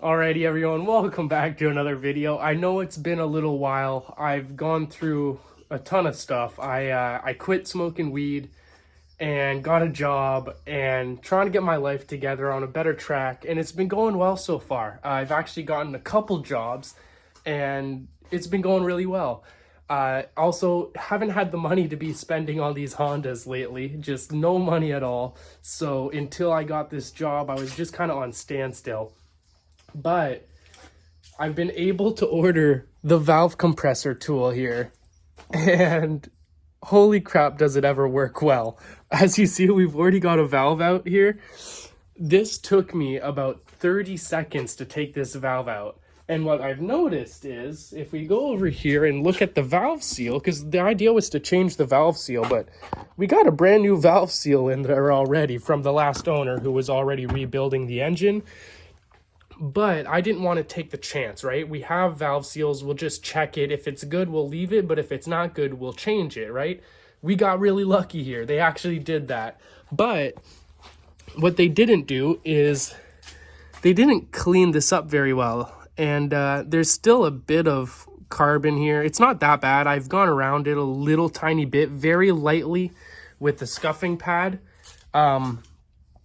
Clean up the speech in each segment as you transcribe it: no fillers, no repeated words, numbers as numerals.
Alrighty everyone, welcome back to another video. I know it's been a little while. I've gone through a ton of stuff. I quit smoking weed and got a job and trying to get my life together on a better track, and it's been going well so far. I've actually gotten a couple jobs and it's been going really well. Also haven't had the money to be spending on these Hondas lately, just no money at all. So until I got this job, I was just kind of on standstill. But I've been able to order the valve compressor tool here, and holy crap, does it ever work well. As you see, we've already got a valve out here. This took me about 30 seconds to take this valve out. And what I've noticed is, if we go over here and look at the valve seal, because the idea was to change the valve seal, but we got a brand new valve seal in there already from the last owner who was already rebuilding the engine. But I didn't want to take the chance, right? We have valve seals, we'll just check it. If it's good, we'll leave it, but if it's not good, we'll change it, right? We got really lucky here. They actually did that. But what they didn't do is they didn't clean this up very well. And there's still a bit of carbon here. It's not that bad. I've gone around it a little tiny bit, very lightly with the scuffing pad.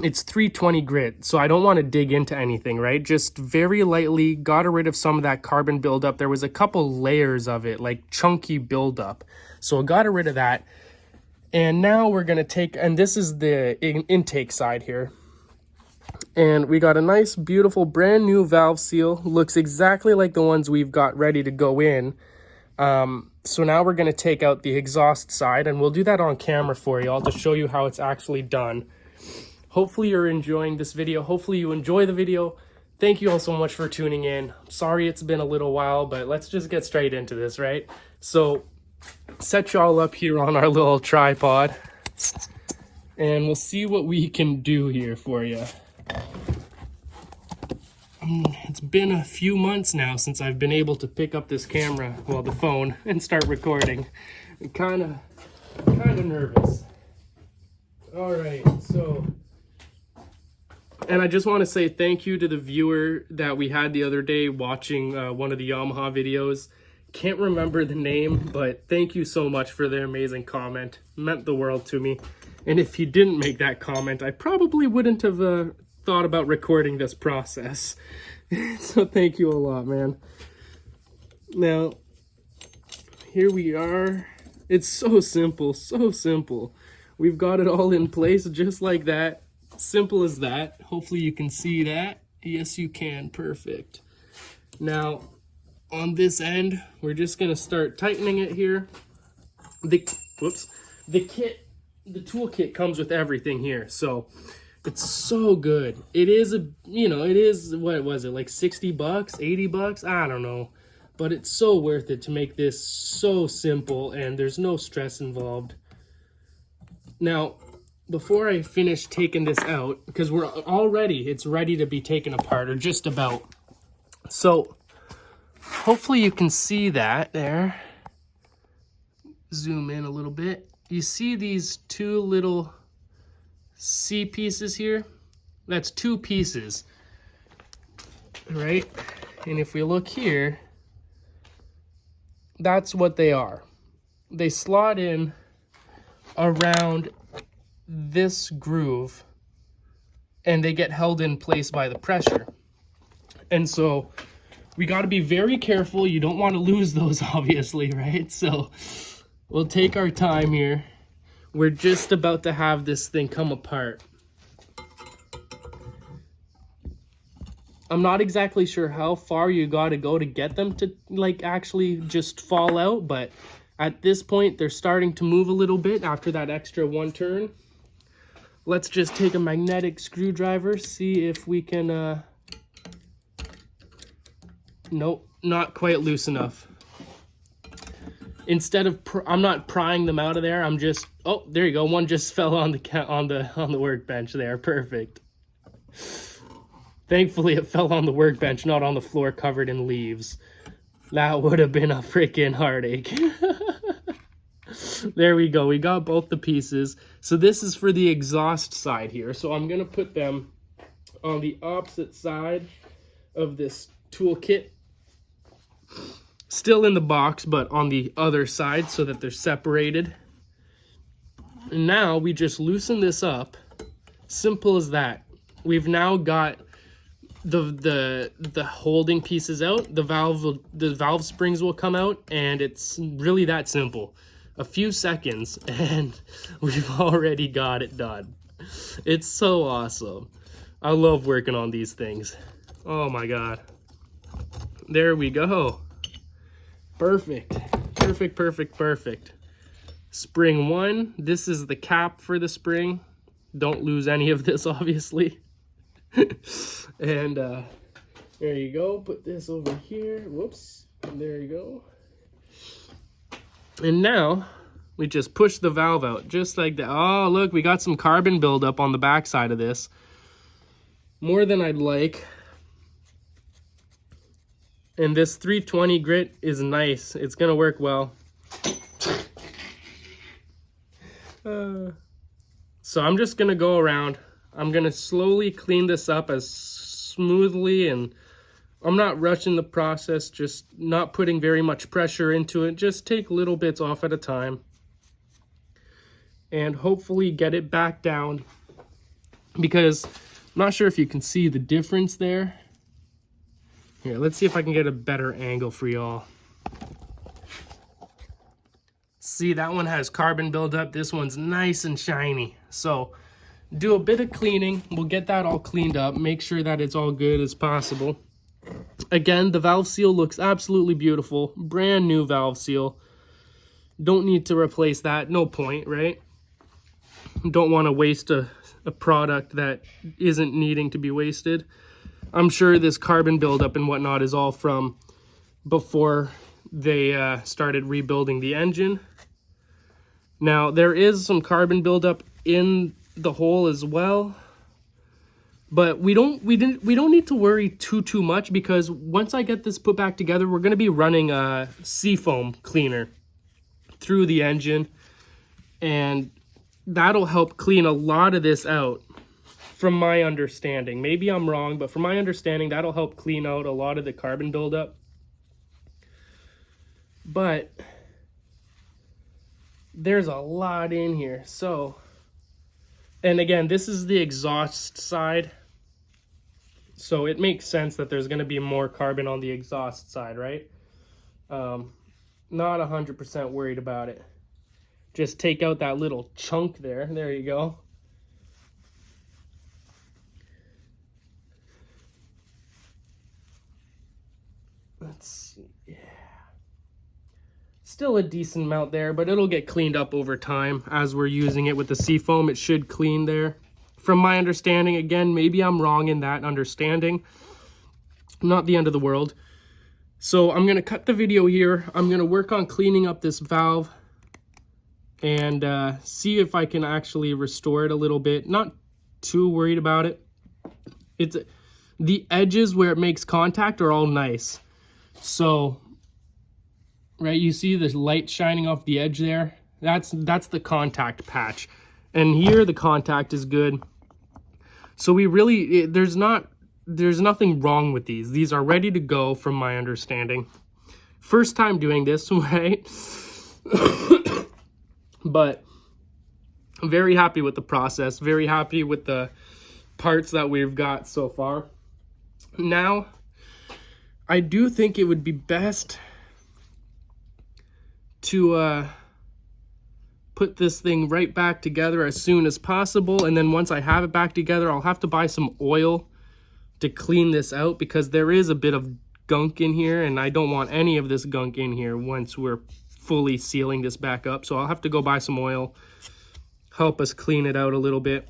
It's 320 grit, so I don't want to dig into anything, right? Just very lightly got rid of some of that carbon buildup. There was a couple layers of it, like chunky buildup. So I got rid of that. And now we're going to take, and this is the intake side here. And we got a nice, beautiful, brand new valve seal. Looks exactly like the ones we've got ready to go in. So now we're going to take out the exhaust side, and we'll do that on camera for you all to show you how it's actually done. Hopefully you're enjoying this video. Hopefully you enjoy the video. Thank you all so much for tuning in. Sorry it's been a little while, but let's just get straight into this, right? So set y'all up here on our little tripod, and we'll see what we can do here for you. It's been a few months now since I've been able to pick up this camera, well, the phone, and start recording. I'm kind of nervous. All right, so... And I just want to say thank you to the viewer that we had the other day watching one of the Yamaha videos. Can't remember the name, but thank you so much for their amazing comment. It meant the world to me. And if you didn't make that comment, I probably wouldn't have thought about recording this process. So thank you a lot, man. Now, here we are. It's so simple, so simple. We've got it all in place just like that. Simple as that. Hopefully you can see that. Yes, you can. Perfect. Now, on this end, we're just going to start tightening it here. The toolkit comes with everything here. So, it's so good. It is what was it? Like 60 bucks, 80 bucks? I don't know. But it's so worth it to make this so simple, and there's no stress involved. Now, before I finish taking this out, because it's ready to be taken apart, or just about. So hopefully you can see that there. Zoom in a little bit. You see these two little C pieces here? That's two pieces, right? And if we look here, that's what they are. They slot in around this groove, and they get held in place by the pressure. And so we got to be very careful. You don't want to lose those, obviously, right? So we'll take our time here. We're just about to have this thing come apart. I'm not exactly sure how far you got to go to get them to like actually just fall out, but at this point they're starting to move a little bit after that extra one turn. Let's just take a magnetic screwdriver, see if we can, nope, not quite loose enough. Instead of, I'm not prying them out of there, I'm just, oh, there you go, one just fell on the workbench there, perfect. Thankfully it fell on the workbench, not on the floor covered in leaves. That would have been a freaking heartache. There we go. We got both the pieces. So this is for the exhaust side here. So I'm going to put them on the opposite side of this toolkit. Still in the box, but on the other side so that they're separated. And now we just loosen this up. Simple as that. We've now got the holding pieces out. The valve springs will come out, and it's really that simple. A few seconds and we've already got it done. It's so awesome. I love working on these things. Oh my god. There we go. Perfect. Perfect, perfect, perfect. Spring 1. This is the cap for the spring. Don't lose any of this, obviously. And there you go. Put this over here. Whoops. There you go. And now we just push the valve out just like that. Oh, look, we got some carbon buildup on the back side of this. More than I'd like. And this 320 grit is nice. It's gonna work well. So I'm just gonna go around. I'm gonna slowly clean this up as smoothly, and I'm not rushing the process, just not putting very much pressure into it. Just take little bits off at a time and hopefully get it back down, because I'm not sure if you can see the difference there. Here, let's see if I can get a better angle for y'all. See, that one has carbon buildup. This one's nice and shiny. So do a bit of cleaning. We'll get that all cleaned up. Make sure that it's all good as possible. Again, the valve seal looks absolutely beautiful. Brand new valve seal. Don't need to replace that. No point, right? Don't want to waste a product that isn't needing to be wasted. I'm sure this carbon buildup and whatnot is all from before they started rebuilding the engine. Now, there is some carbon buildup in the hole as well, but we don't need to worry too much, because once I get this put back together, we're going to be running a seafoam cleaner through the engine, and that'll help clean a lot of this out. From my understanding, maybe I'm wrong, but from my understanding, that'll help clean out a lot of the carbon buildup. But there's a lot in here. So, and again, this is the exhaust side, so it makes sense that there's going to be more carbon on the exhaust side, right? Not 100% worried about it. Just take out that little chunk there. There you go. Let's see. Yeah. Still a decent amount there, but it'll get cleaned up over time as we're using it with the seafoam. It should clean there. From my understanding, again, maybe I'm wrong in that understanding. Not the end of the world. So I'm going to cut the video here. I'm going to work on cleaning up this valve and see if I can actually restore it a little bit. Not too worried about it. It's the edges where it makes contact are all nice. So, right, you see the light shining off the edge there? That's the contact patch. And here the contact is good. So we really, there's nothing wrong with these. These are ready to go from my understanding. First time doing this, right? But I'm very happy with the process. Very happy with the parts that we've got so far. Now, I do think it would be best to put this thing right back together as soon as possible. And then once I have it back together, I'll have to buy some oil to clean this out, because there is a bit of gunk in here, and I don't want any of this gunk in here once we're fully sealing this back up. So I'll have to go buy some oil, help us clean it out a little bit.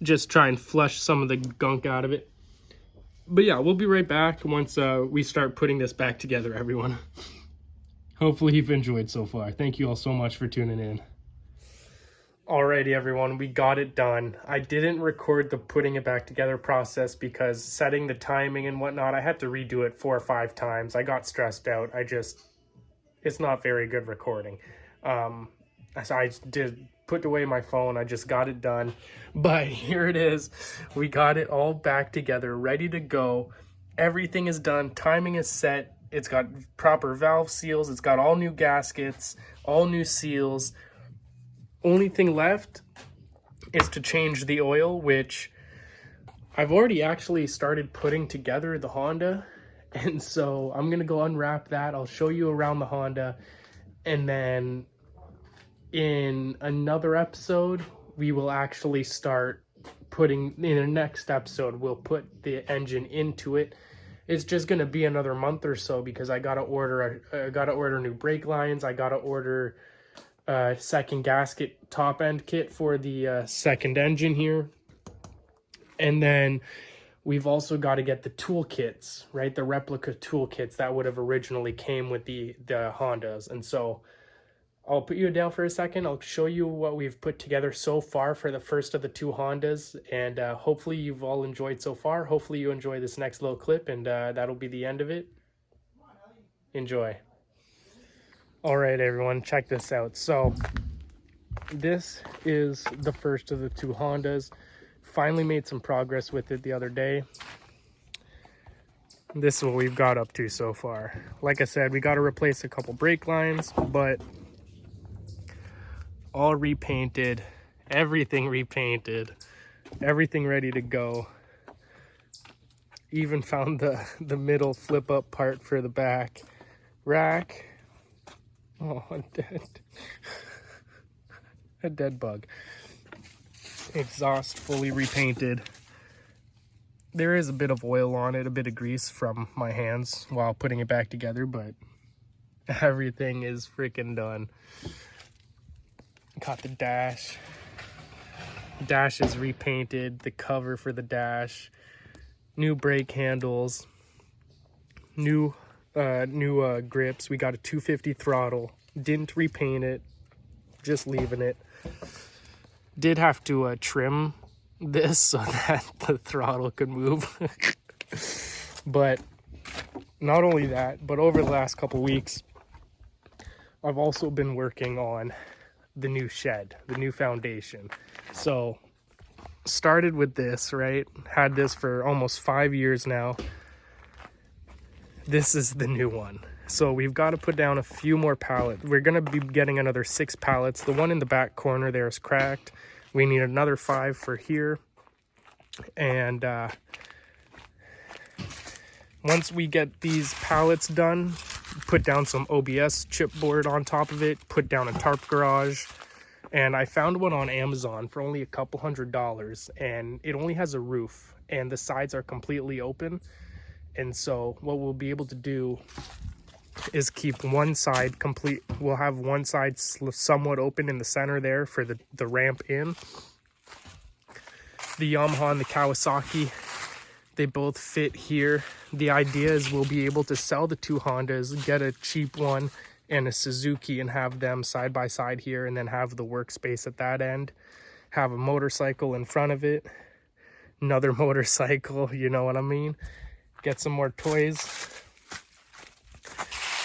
Just try and flush some of the gunk out of it. But yeah, we'll be right back once we start putting this back together, everyone. Hopefully you've enjoyed so far. Thank you all so much for tuning in. Alrighty, everyone, we got it done. I didn't record the putting it back together process because setting the timing and whatnot, I had to redo it 4 or 5 times. I got stressed out. It's not very good recording. So I did put away my phone. I just got it done. But here it is. We got it all back together, ready to go. Everything is done. Timing is set. It's got proper valve seals. It's got all new gaskets, all new seals. Only thing left is to change the oil, which I've already actually started putting together the Honda. And so I'm going to go unwrap that. I'll show you around the Honda. And then in another episode, we will actually start putting, in the next episode, we'll put the engine into it. It's just going to be another month or so because I got to order new brake lines. I got to order a second gasket top end kit for the second engine here. And then we've also got to get the toolkits, right? The replica toolkits that would have originally came with the Hondas. And so I'll put you down for a second. I'll show you what we've put together so far for the first of the two Hondas. And hopefully you've all enjoyed so far. Hopefully you enjoy this next little clip, and that'll be the end of it. Enjoy. All right, everyone, check this out. So this is the first of the two Hondas. Finally made some progress with it the other day. This is what we've got up to so far. Like I said, we got to replace a couple brake lines, but all repainted, everything repainted, everything ready to go. Even found the middle flip up part for the back rack. Oh, I'm dead. A dead bug. Exhaust fully repainted. There is a bit of oil on it, a bit of grease from my hands while putting it back together, but everything is freaking done. Got the dash. Dash is repainted, the cover for the dash, new brake handles, new grips. We got a 250 throttle. Didn't repaint it, just leaving it. Did have to trim this so that the throttle could move. But not only that, but over the last couple weeks, I've also been working on the new shed, the new foundation. So started with this, right? Had this for almost 5 years now. This is the new one. So we've got to put down a few more pallets. We're going to be getting another 6 pallets. The one in the back corner there is cracked. We need another 5 for here. And once we get these pallets done, put down some OBS chipboard on top of it, put down a tarp garage. And I found one on Amazon for only a couple $100s, and it only has a roof and the sides are completely open. And so what we'll be able to do is keep one side complete. We'll have one side somewhat open in the center there for the ramp in. The Yamaha and the Kawasaki, they both fit here. The idea is we'll be able to sell the two Hondas, get a cheap one and a Suzuki, and have them side by side here, and then have the workspace at that end. Have a motorcycle in front of it, another motorcycle, you know what I mean? Get some more toys.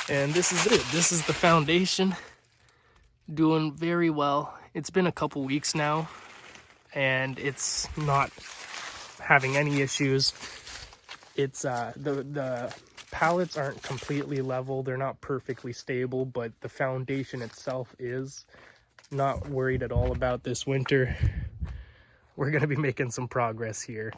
And this is it. This is the foundation. Doing very well. It's been a couple weeks now, and it's not having any issues. It's the pallets aren't completely level. They're not perfectly stable, but the foundation itself is. Not worried at all about this winter. We're going to be making some progress here.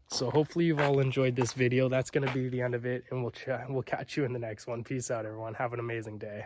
So hopefully you've all enjoyed this video. That's going to be the end of it, and we'll catch you in the next one. Peace out, everyone. Have an amazing day.